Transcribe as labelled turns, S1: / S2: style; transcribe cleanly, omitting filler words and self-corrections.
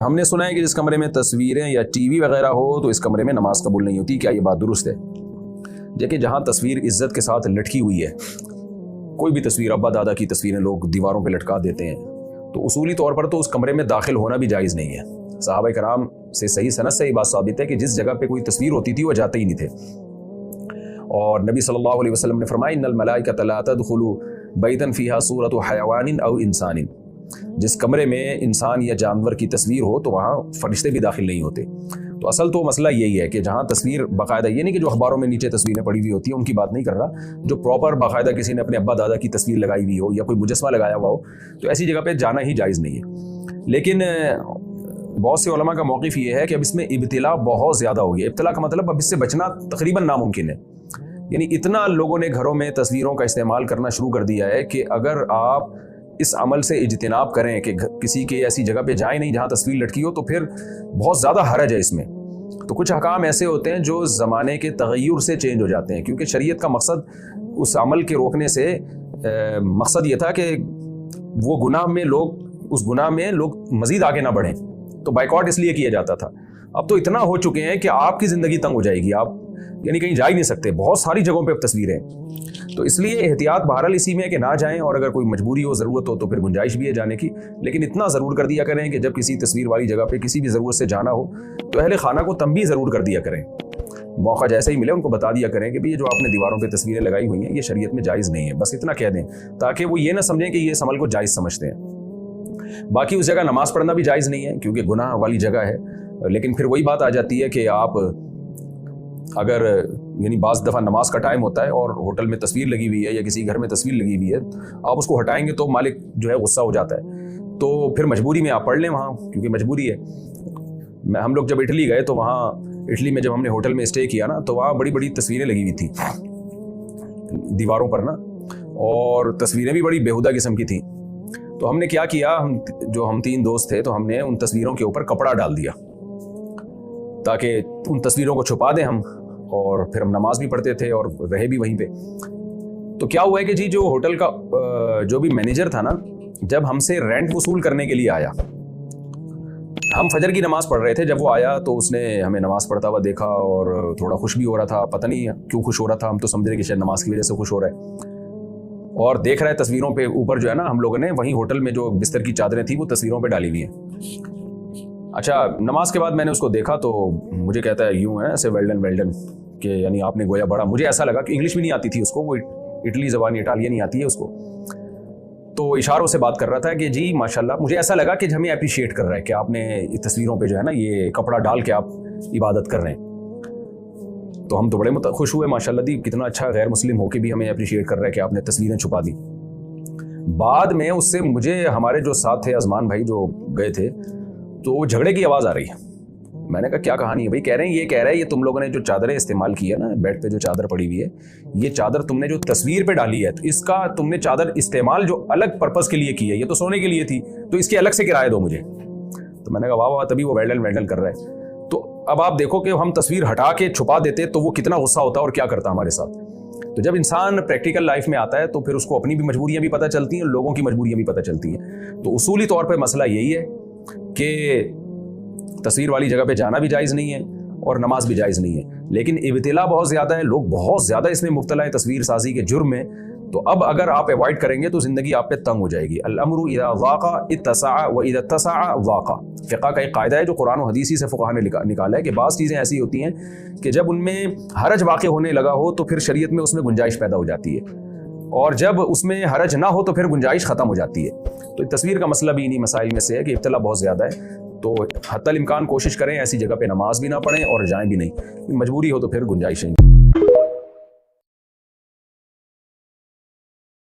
S1: हमने सुना है कि जिस कमरे में तस्वीरें या टीवी वगैरह हो तो इस कमरे में नमाज कबूल नहीं होती। क्या ये बात दुरुस्त है? देखिए, जहाँ तस्वीर इज्जत के साथ लटकी हुई है, कोई भी तस्वीर, अब्बा दादा की तस्वीरें लोग दीवारों पे लटका देते हैं, तो उसूली तौर पर तो उस कमरे में दाखिल होना भी जायज़ नहीं है। सहाबा कराम से सही सनद से ये बात साबित है कि जिस जगह पे कोई तस्वीर होती थी वो जाते ही नहीं थे। और नबी सल्लल्लाहु अलैहि वसल्लम ने फरमाया, इन्नल मलाइकत ला तदखुलु बैतन फीहा सूरतु हयवानिन औ इंसानिन। जिस कमरे में इंसान या जानवर की तस्वीर हो तो वहाँ फरिश्ते भी दाखिल नहीं होते। तो असल तो मसला यही है कि जहाँ तस्वीर बाकायदा, ये नहीं कि जो अखबारों में नीचे तस्वीरें पड़ी हुई होती हैं उनकी बात नहीं कर रहा, जो प्रॉपर बाकायदा किसी ने अपने अब्बा दादा की तस्वीर लगाई हुई हो या कोई मुजस्मा लगाया हुआ हो, तो ऐसी जगह पे जाना ही जायज़ नहीं है। लेकिन बहुत से उलमा का मौक़िफ़ ये है कि अब इसमें इब्तिला बहुत ज़्यादा हो गया। इब्तिला का मतलब अब इससे बचना तकरीबन नामुमकिन है। यानी इतना लोगों ने घरों में तस्वीरों का इस्तेमाल करना शुरू कर दिया है कि अगर आप इस अमल से इज्तिनाब करें कि किसी के ऐसी जगह पे जाए नहीं जहाँ तस्वीर लटकी हो, तो फिर बहुत ज़्यादा हरज है इसमें। तो कुछ अहकाम ऐसे होते हैं जो ज़माने के तग़य्युर से चेंज हो जाते हैं, क्योंकि शरीयत का मकसद उस अमल के रोकने से मकसद ये था कि वो गुनाह में लोग, उस गुनाह में लोग मज़ीद आगे ना बढ़ें, तो बाइकॉट इसलिए किया जाता था। अब तो इतना हो चुके हैं कि आपकी ज़िंदगी तंग हो जाएगी, आप यानी कहीं जा ही नहीं सकते, बहुत सारी जगहों पे अब तस्वीरें। तो इसलिए एहतियात बहरहाल इसी में है कि ना जाएं, और अगर कोई मजबूरी हो, ज़रूरत हो, तो फिर गुंजाइश भी है जाने की। लेकिन इतना ज़रूर कर दिया करें कि जब किसी तस्वीर वाली जगह पे किसी भी ज़रूरत से जाना हो तो अहले खाना को तंबीह ज़रूर कर दिया करें। मौका जैसे ही मिले उनको बता दिया करें कि भाई ये जो आपने दीवारों पर तस्वीरें लगाई हुई हैं ये शरीयत में जायज़ नहीं है, बस इतना कह दें, ताकि वो ये ना समझें कि ये इस अमल को जायज़ समझते हैं। बाकी उस जगह नमाज़ पढ़ना भी जायज़ नहीं है, क्योंकि गुनाह वाली जगह है। लेकिन फिर वही बात आ जाती है कि आप अगर, यानी बाज़ दफ़ा नमाज का टाइम होता है और होटल में तस्वीर लगी हुई है या किसी घर में तस्वीर लगी हुई है, आप उसको हटाएंगे तो मालिक जो है गुस्सा हो जाता है। तो फिर मजबूरी में आप पढ़ लें वहाँ, क्योंकि मजबूरी है। हम लोग जब इटली गए तो वहाँ इटली में जब हमने होटल में स्टे किया ना, तो वहाँ बड़ी बड़ी तस्वीरें लगी हुई थी दीवारों पर ना, और तस्वीरें भी बड़ी बेहुदा किस्म की थी। तो हमने क्या किया, हम तीन दोस्त थे, तो हमने उन तस्वीरों के ऊपर कपड़ा डाल दिया ताकि उन तस्वीरों को छुपा दें हम, और फिर हम नमाज भी पढ़ते थे और रहे भी वहीं पे। तो क्या हुआ है कि जी जो होटल का जो भी मैनेजर था ना, जब हमसे रेंट वसूल करने के लिए आया, हम फजर की नमाज पढ़ रहे थे, जब वो आया तो उसने हमें नमाज पढ़ता हुआ देखा और थोड़ा खुश भी हो रहा था। पता नहीं क्यों खुश हो रहा था, हम तो समझ रहे कि शायद नमाज की वजह से खुश हो रहा है। और देख रहा है तस्वीरों पे ऊपर जो है ना, हम लोगों ने वहीं होटल में जो बिस्तर की चादरें थी वो तस्वीरों पे डाली हुई हैं। अच्छा, नमाज के बाद मैंने उसको देखा तो मुझे कहता है यूं है ऐसे, वेल डन कि यानी आपने गोया बड़ा। मुझे ऐसा लगा कि इंग्लिश भी नहीं आती थी उसको, वो इटली ज़बान इटालियन नहीं आती है उसको, तो इशारों से बात कर रहा था कि जी माशाल्लाह। मुझे ऐसा लगा कि हमें अप्रिशिएट कर रहा है कि आपने तस्वीरों पे जो है ना ये कपड़ा डाल के आप इबादत कर रहे हैं। तो हम तो बड़े खुश हुए, माशाल्लाह दी, कितना अच्छा, गैर मुस्लिम होके भी हमें अप्रिशिएट कर रहा है कि आपने तस्वीरें छुपा दी। बाद में उससे मुझे, हमारे जो साथ थे अजमान भाई जो गए थे, तो झगड़े की आवाज़ आ रही है। मैंने कहा क्या कहानी है भाई? कह रहे हैं ये तुम लोगों ने जो चादरें इस्तेमाल की है ना, बेड पे जो चादर पड़ी हुई है, ये चादर तुमने जो तस्वीर पे डाली है, तो इसका तुमने चादर इस्तेमाल जो अलग पर्पस के लिए की है, ये तो सोने के लिए थी, तो इसके अलग से किराया दो मुझे। तो मैंने कहा वाह वाह, तभी वो वेल्डन कर रहा है। तो अब आप देखो कि हम तस्वीर हटा के छुपा देते तो वो कितना गुस्सा होता और क्या करता हमारे साथ। तो जब इंसान प्रैक्टिकल लाइफ में आता है तो फिर उसको अपनी भी मजबूरियां भी पता चलती हैं, लोगों की मजबूरियां भी पता चलती हैं। तो उसूली तौर पर मसला यही है कि तस्वीर वाली जगह पे जाना भी जायज़ नहीं है और नमाज भी जायज़ नहीं है। लेकिन इब्तिला बहुत ज़्यादा है, लोग बहुत ज़्यादा इसमें मुब्तला है तस्वीर साजी के जुर्म में। तो अब अगर आप अवॉइड करेंगे तो ज़िंदगी आप पे तंग हो जाएगी। अल-अम्रु इज़ा ज़ाक़ा इत्तसअ व इज़ा इत्तसअ ज़ाक़ा। फ़िक़्ह का एक कायदा है जो कुरान और हदीस से फ़ुक़हा ने निकाला है कि बाज़ चीज़ें ऐसी होती हैं कि जब उनमें हरज वाक़ होने लगा हो तो फिर शरीयत में उसमें गुंजाइश पैदा हो जाती है, और जब उसमें हरज ना हो तो फिर गुंजाइश ख़त्म हो जाती है। तो तस्वीर का मसला भी इन्हीं मसाइल में से है कि इब्तिला बहुत ज़्यादा है। तो हत्तल इम्कान कोशिश करें ऐसी जगह पे नमाज भी ना पढ़ें और जाएं भी नहीं, मजबूरी हो तो फिर गुंजाइश है।